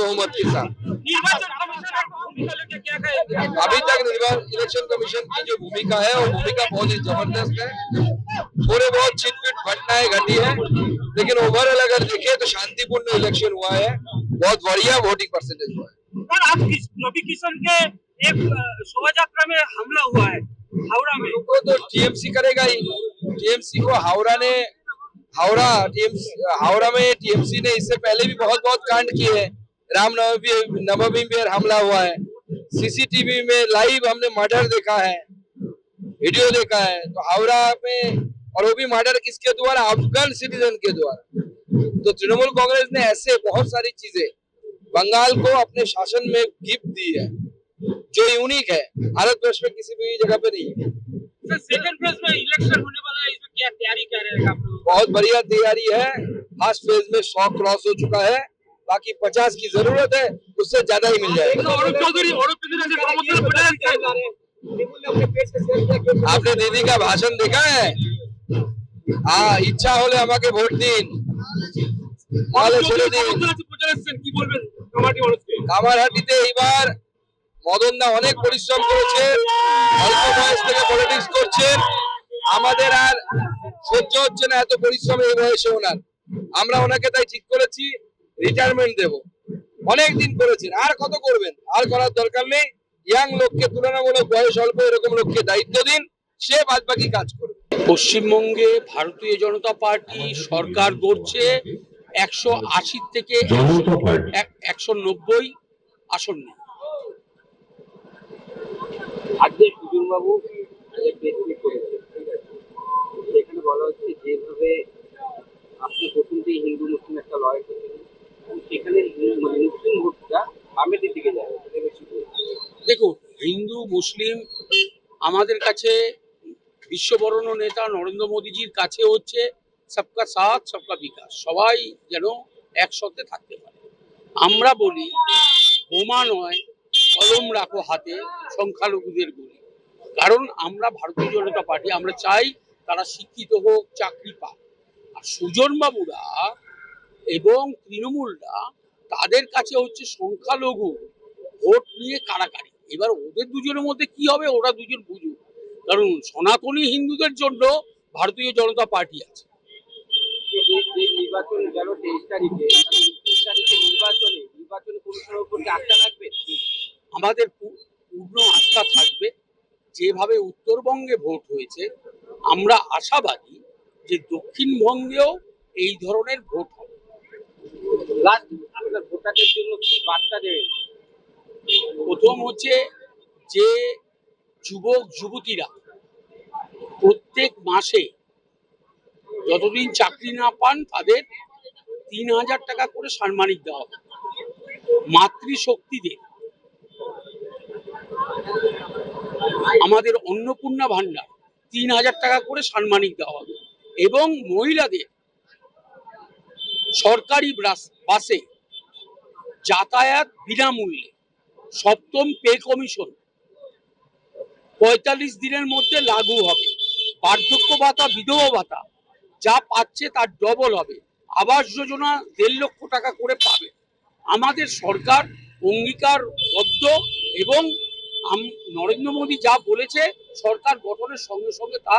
बहुमत के साथ। अभी तक इलेक्शन कमीशन की जो भूमिका है वो भूमिका बहुत ही जबरदस्त है। थोड़े बहुत छिटपिट घटनाएं घटी है, लेकिन ओवरऑल अगर देखें तो शांतिपूर्ण इलेक्शन हुआ है, बहुत बढ़िया वोटिंग परसेंटेज हुआ है। रवि किशन के एक शोभा यात्रा में हमला हुआ है हावड़ा में, वो तो टीएमसी करेगा ही। टीएमसी को हावड़ा में टीएमसी ने इससे पहले भी बहुत कांड किए हैं। रामनवमी में हमला हुआ है, सीसीटीवी में लाइव हमने मर्डर देखा है, वीडियो देखा है। तो हावड़ा में, और वो भी मर्डर किसके द्वारा? अफगान सिटीजन के द्वारा। तो तृणमूल कांग्रेस ने ऐसे बहुत सारी चीजें बंगाल को अपने शासन में गिफ्ट दी है जो यूनिक है, भारतवर्ष में किसी भी जगह पे नहीं है। सेकंड फेज में इलेक्शन होने वाला है, इसमें क्या तैयारी कर रहे हैं आप लोग? बहुत बढ़िया तैयारी है। फर्स्ट फेज में 100 क्रॉस हो चुका है, बाकी 50 की जरूरत है, उससे ज्यादा ही मिल जाएगा। आपने दीदी का भाषण देखा है? हाँ, इच्छा होले আমাকে ভোট দিন, তাহলে ছেড়ে দিন। কামারহাটিতে এইবার মদনদা অনেক পরিশ্রম করেছেন, অল্প বয়স থেকে পলিটিক্স করছেন। আমাদের আর সহ্য হচ্ছে না এত পরিশ্রম এই বয়সে ওনার। আমরা ওনাকে তাই ঠিক করেছি রিটায়ারমেন্ট দেব। অনেক দিন করেছেন, আর কত করবেন? আর করার দরকার নেই। ইয়াং লোককে, তুলনামূলক বয়স অল্প এরকম লোককে দায়িত্ব দিন, সে বাদবাকি কাজ করবে। পশ্চিমবঙ্গে ভারতীয় জনতা পার্টি সরকার গড়ছে 180 থেকে 190 আসন নিয়ে। আজকে সুজন বাবু সেখানে বলা হচ্ছে যেভাবে আপনি প্রথমতেই হিন্দু মুসলিম একটা লড়াই করছেন, সেখানে মানে মুসলিম ভোটটা আমেদের দিকে যাবে। দেখুন, হিন্দু মুসলিম আমাদের কাছে বিশ্ববরণ্য নেতা নরেন্দ্র মোদীজির কাছে হচ্ছে সবকা সাথ সবকা বিকাশ, সবাই যেন একসাথে থাকতে পারে। আমরা বলি বোমা নয় কলম রাখো হাতে, সংখ্যালঘুদের বলি। কারণ আমরা ভারতীয় জনতা পার্টি, আমরা চাই তারা শিক্ষিত হোক, চাকরি পাক। আর সুজন বাবুরা এবং তৃণমূলরা তাদের কাছে হচ্ছে সংখ্যালঘু ভোট নিয়ে কাড়াকাড়ি। এবার ওদের দুজনের মধ্যে কি হবে ওরা দুজন বুঝুক, কারণ সনাতনী হিন্দুদের জন্য ভারতীয় জনতা পার্টি আছে। নির্বাচন গেল 23 তারিখে, 29 তারিখে নির্বাচনে পরিচালনা করতে আস্থা থাকবে। আমাদের পূর্ণ আস্থা থাকবে। যেভাবে উত্তরবঙ্গে ভোট হয়েছে, আমরা আশাবাদী যে দক্ষিণবঙ্গেও এই ধরনের ভোট হবে। আপনার ভোটারদের জন্য কি বার্তা দেবেন? প্রথম হচ্ছে যে যুবক যুবতীরা প্রত্যেক মাসে যতদিন চাকরি না পান তাদের 3000 টাকা করে সাম্মানিক দেওয়া হবে। মাতৃশক্তিদের আমাদের অন্নপূর্ণা ভান্ডার 3000 টাকা করে সাম্মানিক দেওয়া হবে, এবং মহিলাদের সরকারি বাসে যাতায়াত বিনামূল্যে। সপ্তম পে কমিশন 45 দিনের মধ্যে লাগু হবে। বার্ধক্য ভাতা, বিধবা ভাতা যা পাচ্ছে তার ডবল হবে। আবাস যোজনা 1.5 লক্ষ টাকা করে পাবে। আমাদের সরকার অঙ্গীকারবদ্ধ, এবং নরেন্দ্র মোদী যা বলেছে সরকার গঠনের সঙ্গে সঙ্গে তা